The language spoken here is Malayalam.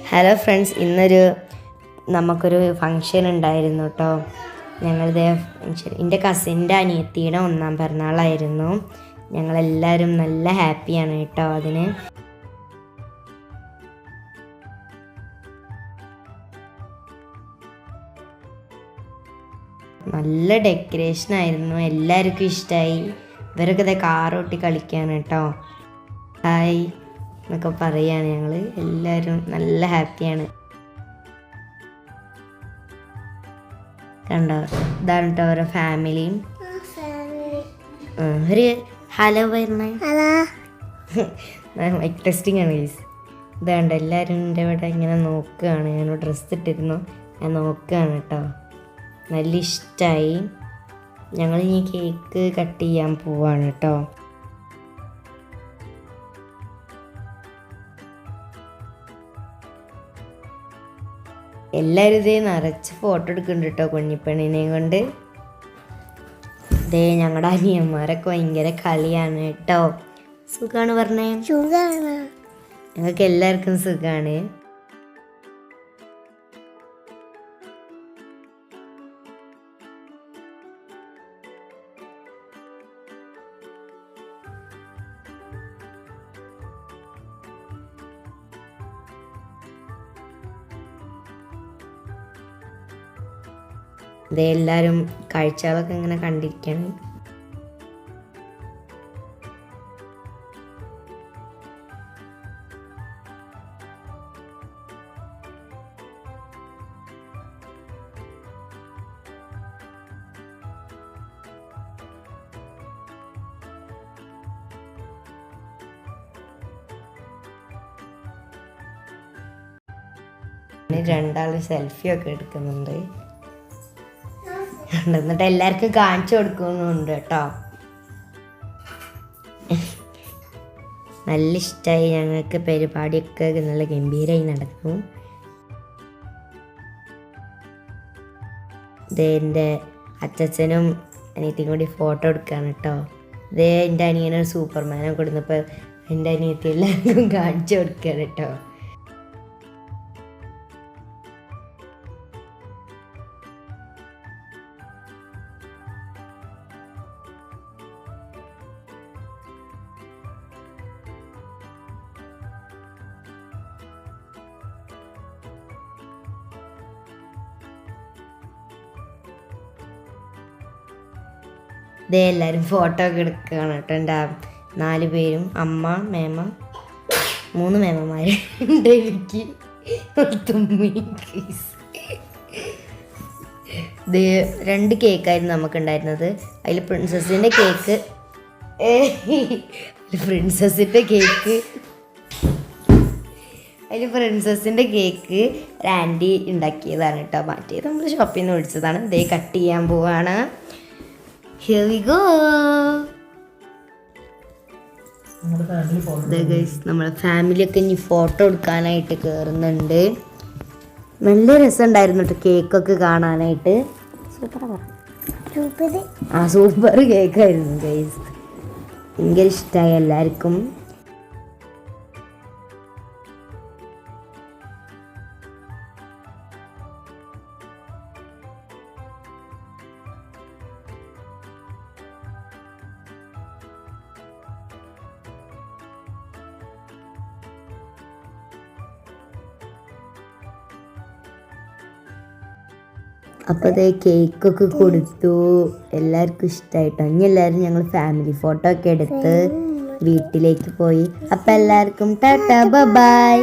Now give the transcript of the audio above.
ഹലോ ഫ്രണ്ട്സ്, നമുക്കൊരു ഫങ്ഷൻ ഉണ്ടായിരുന്നു കേട്ടോ. ഞങ്ങളിതേ ഫങ്ഷൻ എൻ്റെ കസിൻ്റെ അനിയത്തിയുടെ 1ാം പിറന്നാളായിരുന്നു. ഞങ്ങളെല്ലാവരും നല്ല ഹാപ്പിയാണ് കേട്ടോ. അതിന് നല്ല ഡെക്കറേഷൻ ആയിരുന്നു, എല്ലാവർക്കും ഇഷ്ടമായി. ഇവരൊക്കെ ഇതേ കാറോട്ടി കളിക്കാണ് കേട്ടോ. ഹായ് എന്നൊക്കെ പറയാണ്. ഞങ്ങൾ എല്ലാവരും നല്ല ഹാപ്പിയാണ്. കണ്ടോ, ഇതാണ് കേട്ടോ ഓരോ ഫാമിലിയും. ഒരു ഹലോ പറഞ്ഞേ, മൈക്ക് ടെസ്റ്റിംഗ് ആണ് ഗൈസ്. ഇതാണ്ട് എല്ലാവരും എൻ്റെ ഇവിടെ ഇങ്ങനെ നോക്കുകയാണ്. ഞാൻ ഡ്രസ്സ് ഇട്ടിരുന്നു, ഞാൻ നോക്കുകയാണ് കേട്ടോ. നല്ല ഇഷ്ടമായി. ഞങ്ങൾ ഇനി കേക്ക് കട്ട് ചെയ്യാൻ പോവാണ് കേട്ടോ. എല്ലാവരും ഇതേ നിറച്ച് ഫോട്ടോ എടുക്കുന്നുണ്ട് കേട്ടോ കുഞ്ഞിപ്പെണ്ണിനെയും കൊണ്ട്. ഇതേ ഞങ്ങളുടെ അനിയന്മാരൊക്കെ ഭയങ്കര കളിയാണ് കേട്ടോ. സുഖമാണ് പറഞ്ഞേ? സുഖമാണ്. ഞങ്ങൾക്ക് എല്ലാവർക്കും സുഖമാണ്. ഇതേ എല്ലാവരും കാഴ്ചകളൊക്കെ ഇങ്ങനെ കണ്ടിരിക്കുകയാണ്. രണ്ടാൾ സെൽഫിയൊക്കെ എടുക്കുന്നുണ്ട്. എന്നിട്ട് എല്ലാവർക്കും കാണിച്ചു കൊടുക്കുന്നുണ്ട് കേട്ടോ. നല്ല ഇഷ്ടമായി. ഞങ്ങൾക്ക് പരിപാടിയൊക്കെ നല്ല ഗംഭീരമായി നടന്നു. ഇതേ എൻ്റെ അച്ഛനും അനിയത്തിയും കൂടി ഫോട്ടോ എടുക്കുകയാണ് കേട്ടോ. ഇതേ എൻ്റെ അനിയനൊരു സൂപ്പർമാനെ കൊടുന്നപ്പോൾ എൻ്റെ അനിയത്തി എല്ലാവർക്കും കാണിച്ചു കൊടുക്കുകയാണ് കേട്ടോ. ഇതേ എല്ലാവരും ഫോട്ടോ ഒക്കെ എടുക്കുകയാണ് കേട്ടോ. എൻ്റെ 4 പേരും, അമ്മ, മേമ, 3 മേമമാർ ഉണ്ട്. എനിക്ക് ഇത് 2 കേക്കായിരുന്നു നമുക്കുണ്ടായിരുന്നത്. അതിൽ പ്രിൻസസിൻ്റെ കേക്ക് ആൻറ്റി ഉണ്ടാക്കിയതാണ് കേട്ടോ. മാറ്റിയത് നമ്മൾ ഷോപ്പിൽ നിന്ന് മേടിച്ചതാണ്. ഇതേ കട്ട് ചെയ്യാൻ പോവാണ്. Here we go. നമ്മുടെ ഫാമിലിയൊക്കെ ഇനി ഫോട്ടോ എടുക്കാനായിട്ട് കയറുന്നുണ്ട്. നല്ല രസമുണ്ടായിരുന്നു കേട്ടോ കേക്കൊക്കെ കാണാനായിട്ട്. സൂപ്പർ കേക്കായിരുന്നു ഗൈസ്. ഭയങ്കര ഇഷ്ടമായി എല്ലാവർക്കും. അപ്പോൾ അതേ കേക്കൊക്കെ കൊടുത്തു. എല്ലാവർക്കും ഇഷ്ടമായിട്ടോ. ഇനി എല്ലാവരും ഞങ്ങൾ ഫാമിലി ഫോട്ടോ ഒക്കെ എടുത്ത് വീട്ടിലേക്ക് പോയി. അപ്പോൾ എല്ലാവർക്കും ടാറ്റാ ബൈ.